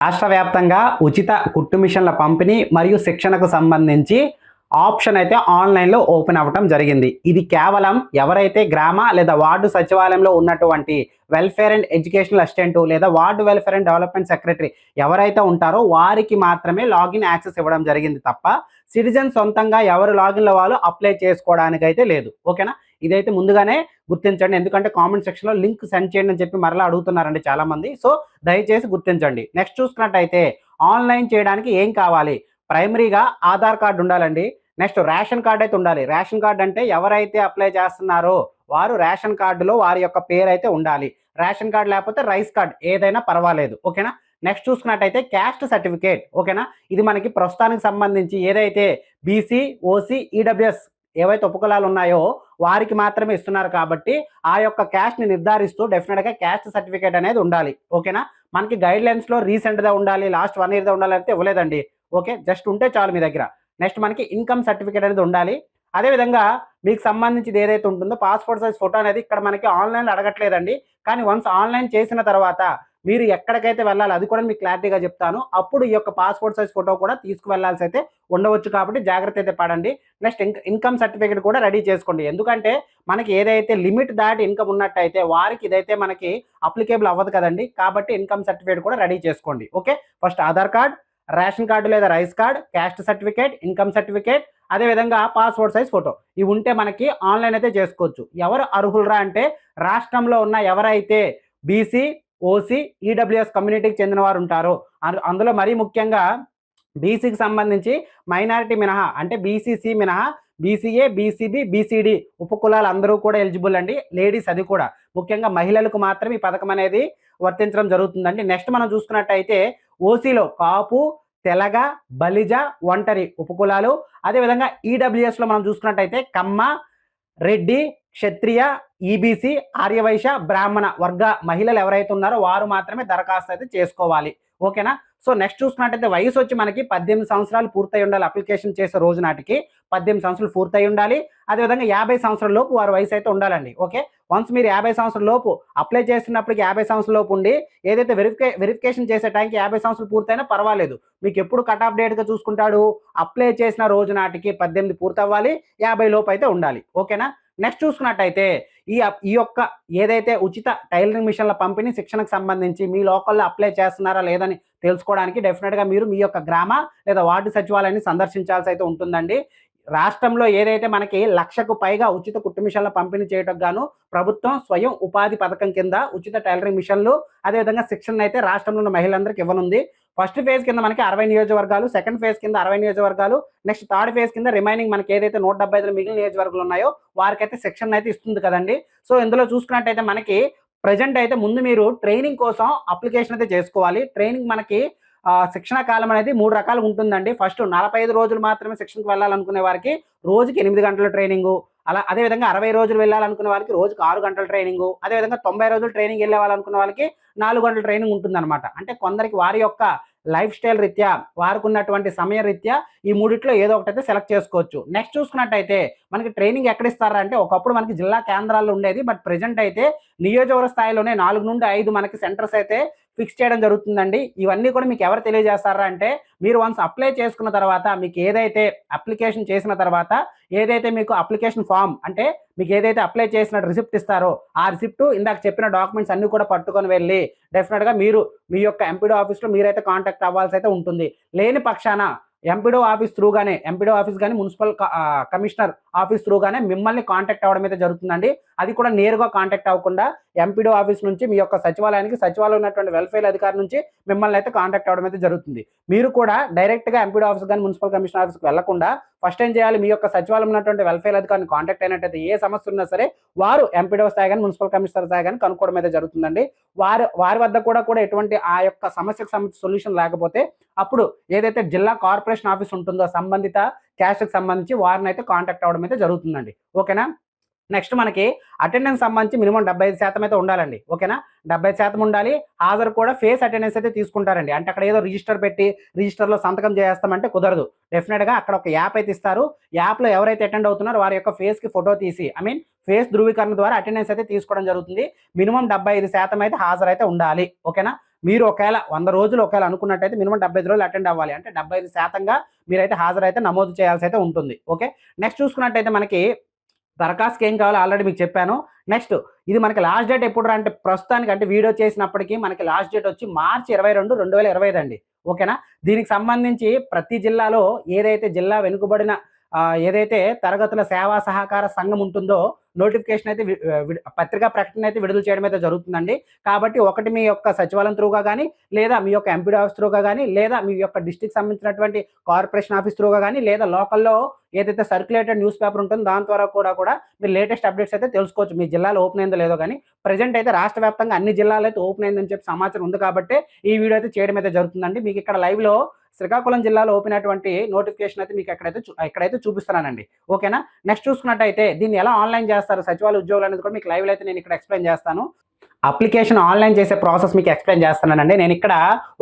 రాష్ట్ర వ్యాప్తంగా ఉచిత కుట్టు మిషన్ల పంపిణీ మరియు శిక్షణకు సంబంధించి ఆప్షన్ అయితే ఆన్లైన్లో ఓపెన్ అవ్వటం జరిగింది. ఇది కేవలం ఎవరైతే గ్రామ లేదా వార్డు సచివాలయంలో ఉన్నటువంటి వెల్ఫేర్ అండ్ ఎడ్యుకేషనల్ అసిస్టెంట్ లేదా ward welfare and development secretary ఎవరైతే ఉంటారో వారికి మాత్రమే లాగిన్ యాక్సెస్ ఇవ్వడం జరిగింది తప్ప సిటిజన్ సొంతంగా ఎవరు లాగిన్లో వాళ్ళు అప్లై చేసుకోవడానికి అయితే లేదు. ఓకేనా, ఇదైతే ముందుగానే గుర్తించండి. ఎందుకంటే కామెంట్ సెక్షన్లో లింక్ సెండ్ చేయండి అని చెప్పి మరలా అడుగుతున్నారండి చాలామంది. సో దయచేసి గుర్తించండి. నెక్స్ట్ చూసుకున్నట్టయితే ఆన్లైన్ చేయడానికి ఏం కావాలి? ప్రైమరీగా ఆధార్ కార్డు ఉండాలండి. నెక్స్ట్ రేషన్ కార్డు అయితే ఉండాలి. రేషన్ కార్డు అంటే ఎవరైతే అప్లై చేస్తున్నారో వారు రేషన్ కార్డులో వారి యొక్క పేరు అయితే ఉండాలి. రేషన్ కార్డు లేకపోతే రైస్ కార్డు ఏదైనా పర్వాలేదు. ఓకేనా. నెక్స్ట్ చూసుకున్నట్టయితే క్యాస్ట్ సర్టిఫికేట్. ఓకేనా, ఇది మనకి ప్రస్తుతానికి సంబంధించి ఏదైతే బీసీ, ఓసీ, ఈడబ్ల్యూఎస్ ఏవైతే ఉపకులాలు ఉన్నాయో వారికి మాత్రమే ఇస్తున్నారు కాబట్టి ఆ యొక్క క్యాస్ట్ని నిర్ధారిస్తూ డెఫినెట్గా క్యాస్ట్ సర్టిఫికేట్ అనేది ఉండాలి. ఓకేనా, మనకి గైడ్ లైన్స్లో రీసెంట్గా ఉండాలి, లాస్ట్ 1 year ఉండాలి అయితే ఇవ్వలేదండి. ఓకే, జస్ట్ ఉంటే చాలు మీ దగ్గర. నెక్స్ట్ మనకి ఇన్కమ్ సర్టిఫికేట్ అనేది ఉండాలి. అదేవిధంగా మీకు సంబంధించి ఏదైతే ఉంటుందో పాస్పోర్ట్ సైజ్ ఫోటో అనేది ఇక్కడ మనకి ఆన్లైన్లో అడగట్లేదండి. కానీ వన్స్ ఆన్లైన్ చేసిన తర్వాత మీరు ఎక్కడికైతే వెళ్ళాలి అది కూడా మీకు క్లారిటీగా చెప్తాను. అప్పుడు ఈ యొక్క పాస్పోర్ట్ సైజ్ ఫోటో కూడా తీసుకువెళ్లాల్సి అయితే ఉండవచ్చు కాబట్టి జాగ్రత్త అయితే పడండి. నెక్స్ట్ ఇన్కమ్ సర్టిఫికేట్ కూడా రెడీ చేసుకోండి. ఎందుకంటే మనకి ఏదైతే లిమిట్ దాటి ఇన్కమ్ ఉన్నట్టయితే వారికి ఇదైతే మనకి అప్లికేబుల్ అవ్వదు కదండి. కాబట్టి ఇన్కమ్ సర్టిఫికేట్ కూడా రెడీ చేసుకోండి. Okay, first Aadhaar card, ration card లేదా rice card, caste certificate, income certificate, అదేవిధంగా పాస్పోర్ట్ సైజ్ ఫోటో ఇవి ఉంటే మనకి ఆన్లైన్ అయితే చేసుకోవచ్చు. ఎవరు అర్హులరా అంటే రాష్ట్రంలో ఉన్న ఎవరైతే బీసీ, ఓసీ, ఈడబ్ల్యూఎస్ కమ్యూనిటీకి చెందిన వారు ఉంటారో అందులో మరీ ముఖ్యంగా బీసీకి సంబంధించి మైనారిటీ మినహా అంటే బీసీసీ మినహా బీసీఏ, బీసీబీ, బీసీడీ ఉపకులాలు అందరూ కూడా ఎలిజిబుల్ అండి. లేడీస్ అది కూడా ముఖ్యంగా మహిళలకు మాత్రం ఈ పథకం అనేది వర్తించడం జరుగుతుందండి. నెక్స్ట్ మనం చూసుకున్నట్టయితే ఓసీలో కాపు, తెలగ, బలిజ, ఒంటరి ఉపకులాలు, అదేవిధంగా ఈడబ్ల్యూఎస్లో మనం చూసుకున్నట్టయితే కమ్మ, రెడ్డి, క్షత్రియ, ఈబీసీ, ఆర్యవైశ్య, బ్రాహ్మణ వర్గ మహిళలు ఎవరైతే ఉన్నారో వారు మాత్రమే దరఖాస్తు అయితే చేసుకోవాలి. ఓకేనా. సో నెక్స్ట్ చూసుకున్నట్టయితే వయసు వచ్చి మనకి 18 సంవత్సరాలు పూర్తయి ఉండాలి. అప్లికేషన్ చేసే రోజు నాటికి 18 సంవత్సరాలు పూర్తయి ఉండాలి. అదేవిధంగా 50 సంవత్సరాల లోపు వారి వయసు అయితే ఉండాలండి. ఓకే, వన్స్ మీరు 50 సంవత్సరాల లోపు అప్లై చేస్తున్నప్పటికి 50 సంవత్సరాల లోపు ఉండి ఏదైతే వెరిఫికేషన్ చేసే టైంకి 50 సంవత్సరాలు పూర్తయినా పర్వాలేదు. మీకు ఎప్పుడు కట్ ఆఫ్ డేట్గా చూసుకుంటాడు? అప్లై చేసిన రోజు నాటికి 18 పూర్తవ్వాలి, 50 లోపు అయితే ఉండాలి. ఓకేనా. నెక్స్ట్ చూసుకున్నట్టయితే ఈ యొక్క ఏదైతే ఉచిత టైలరింగ్ మిషన్ల పంపిణీ శిక్షణకు సంబంధించి మీ లోకల్లో అప్లై చేస్తున్నారా లేదని తెలుసుకోవడానికి డెఫినెట్గా మీరు మీ యొక్క గ్రామ లేదా వార్డు సచివాలయాన్ని సందర్శించాల్సి అయితే ఉంటుందండి. రాష్ట్రంలో ఏదైతే మనకి 1,00,000కు పైగా ఉచిత కుట్టు మిషన్ల పంపిణీ చేయడం గాను ప్రభుత్వం స్వయం ఉపాధి పథకం కింద ఉచిత టైలరింగ్ మిషన్లు అదేవిధంగా శిక్షణ అయితే రాష్ట్రంలో ఉన్న మహిళలందరికీ ఇవ్వనుంది. ఫస్ట్ ఫేజ్ కింద మనకి 60 నియోజకవర్గాలు, సెకండ్ ఫేజ్ కింద 60 నియోజకవర్గాలు, నెక్స్ట్ థర్డ్ ఫేజ్ కింద రిమైనింగ్ మనకి ఏదైతే 175 మిగిలిన నియోజకవర్గాలు ఉన్నాయో వారికైతే శిక్షణ అయితే ఇస్తుంది కదండి. సో ఇందులో చూసుకున్నట్టయితే మనకి ప్రజెంట్ అయితే ముందు మీరు ట్రైనింగ్ కోసం అప్లికేషన్ అయితే చేసుకోవాలి. ట్రైనింగ్ మనకి శిక్షణ కాలం అనేది 3 రకాలుగా ఉంటుందండి. ఫస్ట్ 45 రోజులు మాత్రమే శిక్షణకు వెళ్ళాలనుకునే వారికి రోజుకి 8 గంటల ట్రైనింగు, అదేవిధంగా 60 రోజులు వెళ్ళాలనుకునే వాళ్ళకి రోజుకి 6 గంటల ట్రైనింగు, అదేవిధంగా 90 రోజులు ట్రైనింగ్ వెళ్ళాలనుకునే వాళ్ళకి 4 గంటల ట్రైనింగ్ ఉంటుందన్నమాట. అంటే కొందరికి వారి యొక్క లైఫ్ స్టైల్ రీత్యా వారికి ఉన్నటువంటి సమయ రీత్యా ఈ మూడిట్లో ఏదో ఒకటైతే సెలెక్ట్ చేసుకోవచ్చు. నెక్స్ట్ చూసుకున్నట్టయితే మనకి ట్రైనింగ్ ఎక్కడ ఇస్తారా అంటే ఒకప్పుడు మనకి జిల్లా కేంద్రాల్లో ఉండేది. బట్ ప్రెజెంట్ అయితే నియోజకవర్గ స్థాయిలోనే 4 నుండి 5 మనకి సెంటర్స్ అయితే ఫిక్స్ చేయడం జరుగుతుందండి. ఇవన్నీ కూడా మీకు ఎవరు తెలియజేస్తారా అంటే మీరు వన్స్ అప్లై చేసుకున్న తర్వాత మీకు ఏదైతే అప్లికేషన్ చేసిన తర్వాత ఏదైతే మీకు అప్లికేషన్ ఫామ్ అంటే మీకు ఏదైతే అప్లై చేసిన రిసిప్ట్ ఇస్తారో ఆ రిసిప్ట్ ఇందాక చెప్పిన డాక్యుమెంట్స్ అన్ని కూడా పట్టుకొని వెళ్ళి డెఫినెట్గా మీరు మీ యొక్క ఎంపీడీ ఆఫీస్లో మీరైతే కాంటాక్ట్ అవ్వాల్సి అయితే ఉంటుంది. లేని పక్షాన ఎంపీడో ఆఫీస్ త్రూగానే ఎంపీడో ఆఫీస్ కానీ మున్సిపల్ కమిషనర్ ఆఫీస్ త్రూగానే మిమ్మల్ని కాంటాక్ట్ అవ్వడం అయితే జరుగుతుందండి. అది కూడా నేరుగా కాంటాక్ట్ అవ్వకుండా ఎంపీడో ఆఫీస్ నుంచి మీ యొక్క సచివాలయానికి సచివాలయం ఉన్నటువంటి వెల్ఫేర్ అధికారి నుంచి మిమ్మల్ని అయితే కాంటాక్ట్ అవ్వడం అయితే జరుగుతుంది. మీరు కూడా డైరెక్ట్గా ఎంపీడో ఆఫీస్ కానీ మున్సిపల్ కమిషనర్ ఆఫీస్కి వెళ్లకుండా ఫస్ట్ ఏం చేయాలి? మీ యొక్క సచివాలయం ఉన్నటువంటి వెల్ఫేర్ అధికారిని కాంటాక్ట్ అయినట్టయితే ఏ సమస్య ఉన్నా సరే వారు ఎంపీడో స్థాయి కానీ మున్సిపల్ కమిషనర్ స్థాయి కానీ కనుక్కోవడం అయితే జరుగుతుందండి. వారి వద్ద కూడా ఎటువంటి ఆ యొక్క సమస్యకు సంబంధించి సొల్యూషన్ లేకపోతే అప్పుడు ఏదైతే జిల్లా కార్పొరేషన్ ఆఫీస్ ఉంటుందో సంబంధిత క్యాస్ట్కి సంబంధించి వారిని అయితే కాంటాక్ట్ అవ్వడం అయితే జరుగుతుందండి. ఓకేనా. నెక్స్ట్ మనకి అటెండెన్స్ సంబంధించి మినిమం 75% అయితే ఉండాలండి. ఓకేనా, 70% ఉండాలి. హాజరు కూడా ఫేస్ అటెండెన్స్ అయితే తీసుకుంటారండి. అంటే అక్కడ ఏదో రిజిస్టర్ పెట్టి రిజిస్టర్లో సంతకం చేస్తామంటే కుదరదు. డెఫినెట్గా అక్కడ ఒక యాప్ అయితే ఇస్తారు. యాప్లో ఎవరైతే అటెండ్ అవుతున్నారో వారి యొక్క ఫేస్కి ఫోటో తీసి ఫేస్ ధృవీకరణ ద్వారా అటెండెన్స్ అయితే తీసుకోవడం జరుగుతుంది. మినిమం 75% అయితే హాజరైతే ఉండాలి. ఓకేనా. మీరు ఒకవేళ 100 రోజులు ఒకవేళ అనుకున్నట్టయితే మినిమం 75 రోజులు అటెండ్ అవ్వాలి. అంటే 75% మీరైతే హాజరైతే నమోదు చేయాల్సి అయితే ఉంటుంది. ఓకే. నెక్స్ట్ చూసుకున్నట్టయితే మనకి దరఖాస్తుకి ఏం కావాలో ఆల్రెడీ మీకు చెప్పాను. నెక్స్ట్ ఇది మనకి లాస్ట్ డేట్ ఎప్పుడురా అంటే ప్రస్తుతానికి అంటే వీడియో చేసినప్పటికి మనకి లాస్ట్ డేట్ వచ్చి మార్చి 22, 2025 అండి. ఓకేనా. దీనికి సంబంధించి ప్రతి జిల్లాలో ఏదైతే జిల్లా వెనుకబడిన ఏదైతే తరగతుల సేవా సహకార సంఘం ఉంటుందో నోటిఫికేషన్ అయితే పత్రికా ప్రకటన అయితే విడుదల చేయడం అయితే జరుగుతుందండి. కాబట్టి ఒకటి మీ యొక్క సచివాలయం త్రూగా కానీ, లేదా మీ యొక్క ఎంపీడీ ఆఫీస్ త్రూగా కానీ, లేదా మీ యొక్క డిస్ట్రిక్ట్ సంబంధించినటువంటి కార్పొరేషన్ ఆఫీస్ త్రూగా కానీ, లేదా లోకల్‌లో ఏదైతే సర్క్యులేటెడ్ న్యూస్ పేపర్ ఉంటుందో దాని ద్వారా కూడా మీరు లేటెస్ట్ అప్డేట్స్ అయితే తెలుసుకోవచ్చు. మీ జిల్లాలో ఓపెన్ అయిందో లేదో కానీ. ప్రెజెంట్ అయితే రాష్ట్ర వ్యాప్తంగా అన్ని జిల్లాలో అయితే ఓపెన్ అయిందని చెప్పి సమాచారం ఉంది కాబట్టి ఈ వీడియో అయితే చేయడం అయితే జరుగుతుందండి. మీకు ఇక్కడ లైవ్‌లో శ్రీకాకుళం జిల్లాలో ఓపెన్ అయినటువంటి నోటిఫికేషన్ అయితే మీకు ఇక్కడైతే చూపిస్తున్నానండి. ఓకేనా. నెక్స్ట్ చూసుకున్నట్టయితే దీన్ని ఎలా ఆన్లైన్ చేస్తారు సచివాలయ ఉద్యోగులు అనేది కూడా మీకు లైవ్‌లో అయితే నేను ఇక్కడ ఎక్స్‌ప్లెయిన్ చేస్తాను. అప్లికేషన్ ఆన్లైన్ చేసే ప్రాసెస్ మీకు ఎక్స్‌ప్లెయిన్ చేస్తున్నానండి. నేను ఇక్కడ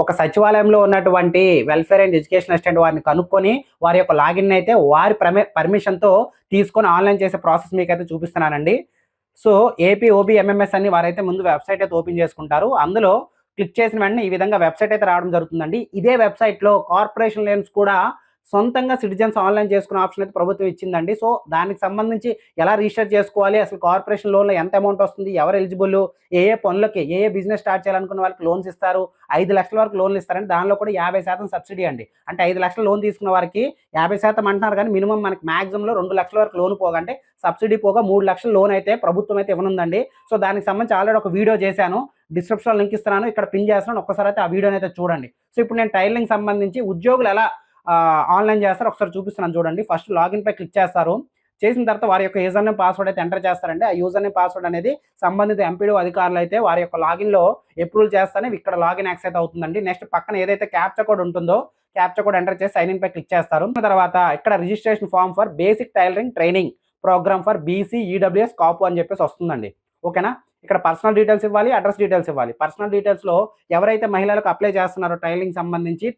ఒక సచివాలయంలో ఉన్నటువంటి వెల్ఫేర్ అండ్ ఎడ్యుకేషన్ అసిస్టెంట్ వారిని కనుక్కొని వారి యొక్క లాగిన్ అయితే వారి పర్మిషన్‌తో తీసుకొని ఆన్లైన్ చేసే ప్రాసెస్ మీకైతే చూపిస్తున్నానండి. సో ఏపీ ఓబీ ఎంఎంఎస్ అని వారైతే ముందు వెబ్సైట్ అయితే ఓపెన్ చేసుకుంటారు. అందులో క్లిక్ చేసిన వెంటనే ఈ విధంగా వెబ్సైట్ అయితే రావడం జరుగుతుందండి. ఇదే వెబ్సైట్‌లో కార్పొరేషన్ లోన్స్ కూడా సొంతంగా సిటిజన్స్ ఆన్లైన్ చేసుకునే ఆప్షన్ అయితే ప్రభుత్వం ఇచ్చిందండి. సో దానికి సంబంధించి ఎలా రిజిస్టర్ చేసుకోవాలి, అసలు కార్పొరేషన్ లోన్‌లో ఎంత అమౌంట్ వస్తుంది, ఎవరు ఎలిజిబుల్, ఏ పనులకి ఏ బిజినెస్ స్టార్ట్ చేయాలనుకున్న వాళ్ళకి లోన్స్ ఇస్తారు, 5,00,000 వరకు లోన్లు ఇస్తారండి. దానిలో కూడా 50% సబ్సిడీ అండి. అంటే 5,00,000 లోన్ తీసుకున్న వారికి 50% అంటున్నారు కానీ మినిమం మనకి మాక్సిమంలో 2,00,000 వరకు లోన్ పోగా అంటే సబ్సిడీ పోగా 3,00,000 లోన్ అయితే ప్రభుత్వం అయితే ఇవ్వనుందండి. సో దానికి సంబంధించి ఆల్రెడీ ఒక వీడియో చేశాను. డిస్క్రిప్షన్‌లో లింక్ ఇస్తున్నాను. ఇక్కడ పిన్ చేస్తున్నాను. ఒక్కసారి అయితే ఆ వీడియోని అయితే చూడండి. సో ఇప్పుడు నేను టైలరింగ్ సంబంధించి ఉద్యోగులు ఎలా ఆన్లైన్ చేస్తారు ఒకసారి చూపిస్తున్నాను చూడండి. ఫస్ట్ లాగిన్ పై క్లిక్ చేస్తారు. చేసిన తర్వాత వారి యొక్క యూజర్ నేమ్ పాస్వర్డ్ అయితే ఎంటర్ చేస్తారండి. ఆ యూజర్ నేమ్ పాస్వర్డ్ అనేది సంబంధిత ఎంపీడీ అధికారులు అయితే వారి యొక్క లాగిన్‌లో అప్రూవల్ చేస్తేనే ఇక్కడ లాగిన్ యాక్సెస్ అయితే అవుతుందండి. నెక్స్ట్ పక్కన ఏదైతే క్యాప్చా కోడ్ ఉంటుందో క్యాప్చా కోడ్ ఎంటర్ చేసి సైన్ ఇన్ పై క్లిక్ చేస్తారు. తర్వాత ఇక్కడ registration form for basic tailoring training program for BC EWS Kapu అని చెప్పేసి వస్తుందండి. ఓకేనా. ఇక్కడ పర్సనల్ డీటెయిల్స్ ఇవ్వాలి, అడ్రస్ డీటెయిల్స్ ఇవ్వాలి. పర్సనల్ డీటెయిల్స్‌లో ఎవరైతే మహిళలకు అప్లై చేస్తున్నారో టైలరింగ్ సంబంధించి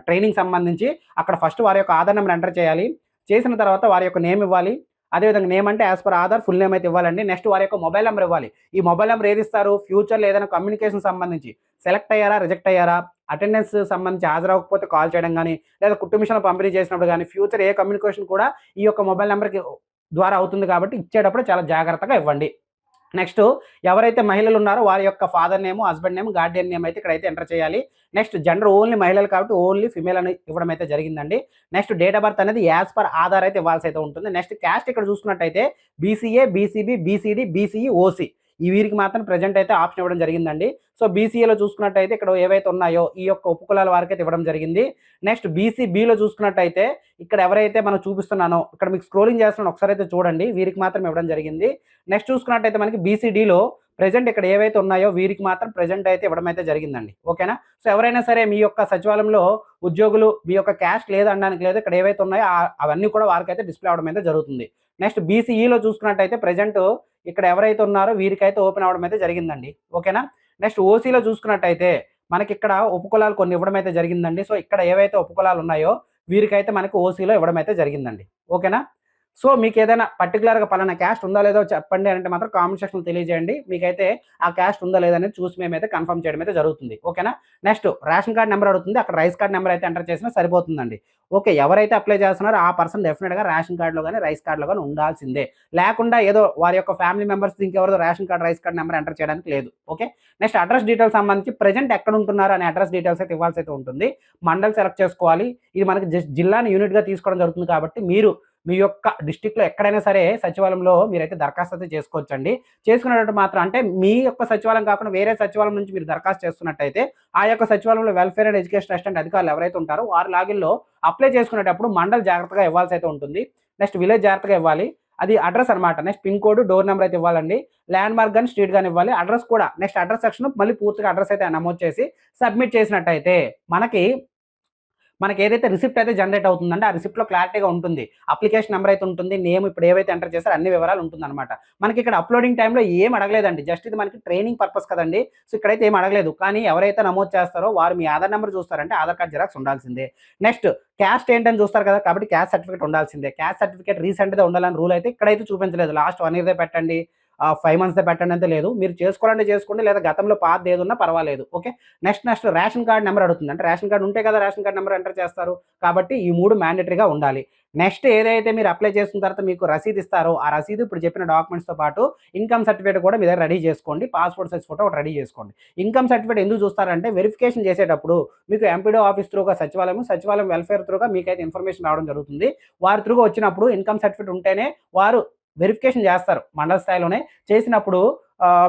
ట్రైనింగ్ సంబంధించి అక్కడ ఫస్ట్ వారి యొక్క ఆధార్ నెంబర్ ఎంటర్ చేయాలి. చేసిన తర్వాత వారి యొక్క నేమ్ ఇవ్వాలి. అదేవిధంగా నేమ్ అంటే as per Aadhaar full name అయితే ఇవ్వాలండి. నెక్స్ట్ వారి యొక్క మొబైల్ నెంబర్ ఇవ్వాలి. ఈ మొబైల్ నెంబర్ ఏది ఇస్తారు, ఫ్యూచర్‌లో ఏదైనా కమ్యూనికేషన్ సంబంధించి సెలెక్ట్ అయ్యారా, రిజెక్ట్ అయ్యారా, అటెండెన్స్ సంబంధించి హాజరవ్వకపోతే కాల్ చేయడం కానీ, లేదా కుట్టు మిషన్లు పంపిణీ చేసినప్పుడు కానీ, ఫ్యూచర్ ఏ కమ్యూనికేషన్ కూడా ఈ యొక్క మొబైల్ నెంబర్‌కి ద్వారా అవుతుంది కాబట్టి ఇచ్చేటప్పుడు చాలా జాగ్రత్తగా ఇవ్వండి. నెక్స్ట్ ఎవరైతే మహిళలు ఉన్నారో వారి యొక్క father name, husband name, Guardian name అయితే ఇక్కడైతే ఎంటర్ చేయాలి. నెక్స్ట్ జెండర్ ఓన్లీ మహిళలు కాబట్టి ఓన్లీ ఫిమేల్ అని ఇవ్వడం అయితే జరిగిందండి. నెక్స్ట్ డేట్ ఆఫ్ బర్త్ అనేది యాజ్ పర్ ఆధార్ అయితే ఇవ్వాల్సి అయితే ఉంటుంది. నెక్స్ట్ క్యాస్ట్ ఇక్కడ చూసుకున్నట్టయితే BCA, BCB, BCD, BCE, OC ఈ వీరికి మాత్రం ప్రెజెంట్ అయితే ఆప్షన్ ఇవ్వడం జరిగిందండి. సో బీసీఏలో చూసుకున్నట్టయితే ఇక్కడ ఏవైతే ఉన్నాయో ఈ యొక్క ఉపకులాల వారికి అయితే ఇవ్వడం జరిగింది. నెక్స్ట్ బీసీబీలో చూసుకున్నట్టయితే ఇక్కడ ఎవరైతే మనం చూపిస్తున్నానో ఇక్కడ మీకు స్క్రోలింగ్ చేస్తున్నాను ఒకసారి అయితే చూడండి. వీరికి మాత్రం ఇవ్వడం జరిగింది. నెక్స్ట్ చూసుకున్నట్టయితే మనకి బీసీడీలో ప్రెజెంట్ ఇక్కడ ఏవైతే ఉన్నాయో వీరికి మాత్రం ప్రెజెంట్ అయితే ఇవ్వడం అయితే జరిగిందండి. ఓకేనా. సో ఎవరైనా సరే మీ యొక్క సచివాలయంలో ఉద్యోగులు మీ యొక్క క్యాస్ట్ లేదనడానికి లేదు. ఇక్కడ ఏవైతే ఉన్నాయో అవన్నీ కూడా వారికైతే డిస్ప్లే అవ్వడం అయితే జరుగుతుంది. నెక్స్ట్ బీసీఈలో చూసుకున్నట్టయితే ప్రెజెంట్ ఇక్కడ ఎవరైతే ఉన్నారో వీరికైతే ఓపెన్ అవ్వడం అయితే జరిగిందండి. ఓకేనా. నెక్స్ట్ ఓసీలో చూసుకున్నట్టయితే మనకి ఇక్కడ ఉపకులాలు కొన్ని ఇవ్వడం అయితే జరిగిందండి. సో ఇక్కడ ఏవైతే ఉపకులాలు ఉన్నాయో వీరికైతే మనకి ఓసీలో ఇవ్వడం అయితే జరిగిందండి. ఓకేనా. సో మీకు ఏదైనా పర్టికులర్‌గా పలానా క్యాస్ట్ ఉందా లేదో చెప్పండి అంటే మాత్రం కామెంట్ సెక్షన్‌లో తెలియజేయండి. మీకైతే ఆ క్యాస్ట్ ఉందా లేదా అనేది చూసి మేమైతే కన్ఫర్మ్ చేయడం అయితే జరుగుతుంది. ఓకేనా. నెక్స్ట్ రేషన్ కార్డ్ నెంబర్ అడుగుతుంది. అక్కడ రైస్ కార్డ్ నెంబర్ అయితే ఎంటర్ చేసినా సరిపోతుందండి. ఓకే. ఎవరైతే అప్లై చేస్తున్నారో ఆ పర్సన్ డెఫినిట్‌గా రేషన్ కార్డ్‌లో గాని, రైస్ కార్డ్‌లో గాని ఉండాల్సిందే. లేకుండా ఏదో వారి యొక్క ఫ్యామిలీ మెంబర్స్ ఇంకెవరిదో ration card, rice card number enter చేయడానికి లేదు. ఓకే. నెక్స్ట్ అడ్రస్ డీటెయిల్స్ సంబంధించి ప్రెజెంట్ ఎక్కడ ఉంటున్నారు అనే అడ్రస్ డీటెయిల్స్ అయితే ఇవ్వాల్సి అయితే ఉంటుంది. మండల్ సెలెక్ట్ చేసుకోవాలి. ఇది మనకి జిల్లాని యూనిట్‌గా తీసుకోవడం జరుగుతుంది కాబట్టి మీరు మీ యొక్క డిస్ట్రిక్ట్‌లో ఎక్కడైనా సరే సచివాలయంలో మీరైతే దరఖాస్తు అయితే చేసుకోవచ్చండి. చేసుకునేటప్పుడు మాత్రం అంటే మీ యొక్క సచివాలయం కాకుండా వేరే సచివాలయం నుంచి మీరు దరఖాస్తు చేస్తున్నట్టయితే ఆ యొక్క సచివాలయంలో వెల్ఫేర్ అండ్ ఎడ్యుకేషన్ అసిస్టెంట్ అధికారులు ఎవరైతే ఉంటారో వారు లాగిన్‌లో అప్లై చేసుకునేటప్పుడు మండల్ జాగ్రత్తగా ఇవ్వాల్సి అయితే ఉంటుంది. నెక్స్ట్ విలేజ్ జాగ్రత్తగా ఇవ్వాలి. అది అడ్రస్ అనమాట. Next pin code, door number అయితే ఇవ్వాలండి. ల్యాండ్ మార్క్ గాని, స్ట్రీట్ గాని ఇవ్వాలి. అడ్రస్ కూడా నెక్స్ట్ అడ్రస్ సెక్షన్ మళ్ళీ పూర్తిగా అడ్రస్ అయితే నమోదు చేసి సబ్మిట్ చేసినట్టయితే మనకి ఏదైతే రిసిప్ట్ అయితే జనరేట్ అవుతుందంటే ఆ రిసిప్ట్‌లో క్లారిటీగా ఉంటుంది. అప్లికేషన్ నెంబర్ అయితే ఉంటుంది. నేమ్ ఇప్పుడు ఏవైతే ఎంటర్ చేశారో అన్ని వివరాలు ఉంటుందన్నమాట. మనకి ఇక్కడ అప్లోడింగ్ టైమ్‌లో ఏం అడగలేదండి. జస్ట్ ఇది మనకి ట్రైనింగ్ పర్పస్ కదండీ. సో ఇక్కడైతే ఏం అడగలేదు. కానీ ఎవరైతే నమోదు చేస్తారో వారు మీ ఆధార్ నెంబర్ చూస్తారంటే ఆధార్ కార్డ్ జిరాక్స్ ఉండాల్సిందే. నెక్స్ట్ క్యాస్ట్ ఏంటని చూస్తారు కదా! కాబట్టి క్యాస్ట్ సర్టిఫికేట్ ఉండాల్సిందే. క్యాస్ట్ సర్టిఫికేట్ రీసెంట్‌గా ఉండాలని రూల్ అయితే ఇక్కడైతే చూపించలేదు. లాస్ట్ 1 ఇయర్‌దే పెట్టండి. 5 మంత్స్‌దే పెట్టండి అంతే లేదు. మీరు చేసుకోవాలంటే చేసుకోండి, లేదా గతంలో పాతది ఏదున్నా పర్వాలేదు. Okay. Next ration card number అడుగుతుంది. అంటే రేషన్ కార్డ్ ఉంటే కదా రేషన్ కార్డ్ నంబర్ ఎంటర్ చేస్తారు. కాబట్టి ఈ 3 మ్యాండేటరీగా ఉండాలి. నెక్స్ట్ ఏదైతే మీరు అప్లై చేసిన తర్వాత మీకు రసీదు ఇస్తారో, ఆ రసీదు ఇప్పుడు చెప్పిన డాక్యుమెంట్స్‌తో పాటు ఇన్‌కమ్ సర్టిఫికేట్ కూడా మీ దగ్గర రెడీ చేసుకోండి. పాస్‌పోర్ట్ సైజ్ ఫోటో ఒకటి రెడీ చేసుకోండి. ఇన్‌కమ్ సర్టిఫికేట్ ఎందుకు చూస్తారంటే వెరిఫికేషన్ చేసేటప్పుడు మీకు ఎంపీడీ ఆఫీస్ త్రూగా సచివాలయం వెల్ఫేర్ త్రూగా మీకైతే ఇన్ఫర్మేషన్ రావడం జరుగుతుంది. వారి త్రూగా వచ్చినప్పుడు ఇన్‌కమ్ సర్టిఫికేట్ ఉంటేనే వారు వెరిఫికేషన్ చేస్తారు. మండల స్థాయిలోనే చేసినప్పుడు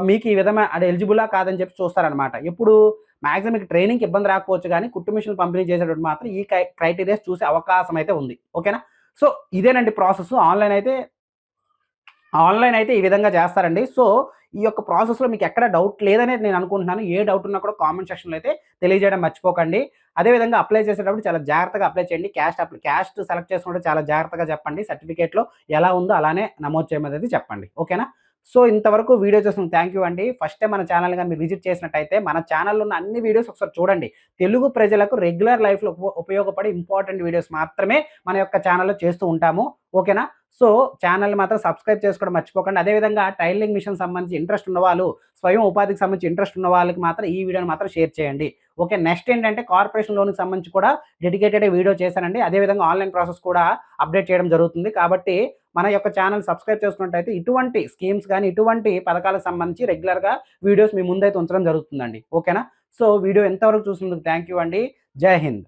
మీకు ఈ విధమైన అది ఎలిజిబులా కాదని చెప్పి చూస్తారనమాట. ఎప్పుడు మాక్సిమం మీకు ట్రైనింగ్‌కి ఇబ్బంది రాకపోవచ్చు గానీ, కుట్టు మిషన్‌లు పంపిణీ చేసేటప్పుడు మాత్రం ఈ క్రైటీరియాస్ చూసే అవకాశం అయితే ఉంది. ఓకేనా? సో, ఇదేనండి ప్రాసెస్. ఆన్‌లైన్ అయితే ఈ విధంగా చేస్తారండి. సో, ఈ యొక్క ప్రాసెస్‌లో మీకెక్కడ డౌట్ లేదనే నేను అనుకుంటున్నాను. ఏ డౌట్ ఉన్నా కూడా కామెంట్ సెక్షన్‌లో అయితే తెలియజేయడం మర్చిపోకండి. అదే విధంగా అప్లై చేసేటప్పుడు చాలా జాగ్రత్తగా అప్లై చేయండి. క్యాస్ట్ సెలెక్ట్ చేసుకున్నప్పుడు చాలా జాగ్రత్తగా చెప్పండి. సర్టిఫికేట్‌లో ఎలా ఉందో అలానే నమోదు చేయమనేది చెప్పండి. ఓకేనా? సో, ఇంతవరకు వీడియో చూసినందుకు థాంక్ యూ అండి. ఫస్ట్ టైమ్ మన ఛానెల్ గాని మీరు విజిట్ చేసినట్టయితే మన ఛానెల్‌లో ఉన్న అన్ని వీడియోస్ ఒకసారి చూడండి. తెలుగు ప్రజలకు రెగ్యులర్ లైఫ్‌లో ఉపయోగపడే ఇంపార్టెంట్ వీడియోస్ మాత్రమే మన యొక్క ఛానెల్‌లో చేస్తూ ఉంటాము. ఓకేనా? సో, ఛానెల్‌ని మాత్రం సబ్స్క్రైబ్ చేసుకోవడం మర్చిపోకండి. అదే విధంగా టైలరింగ్ మిషన్ సంబంధించి ఇంట్రెస్ట్ ఉన్నవాళ్ళు, స్వయం ఉపాధికి సంబంధించి ఇంట్రెస్ట్ ఉన్న వాళ్ళకి మాత్రం ఈ వీడియోని మాత్రం షేర్ చేయండి. ఓకే. నెక్స్ట్ ఏంటంటే కార్పొరేషన్ లోన్‌కి సంబంధించి కూడా డెడికేటెడ్ వీడియో చేశానండి. అదే విధంగా ఆన్‌లైన్ ప్రాసెస్ కూడా అప్డేట్ చేయడం జరుగుతుంది. కాబట్టి మన యొక్క ఛానెల్ సబ్స్క్రైబ్ చేసుకున్నట్టయితే ఇటువంటి స్కీమ్స్ గాని, ఇటువంటి పథకాలకు సంబంధించి రెగ్యులర్‌గా వీడియోస్ మీ ముందైతే ఉంచడం జరుగుతుందండి. ఓకేనా? సో, వీడియో ఎంతవరకు చూసినందుకు థాంక్ యూ అండి. జై హింద్.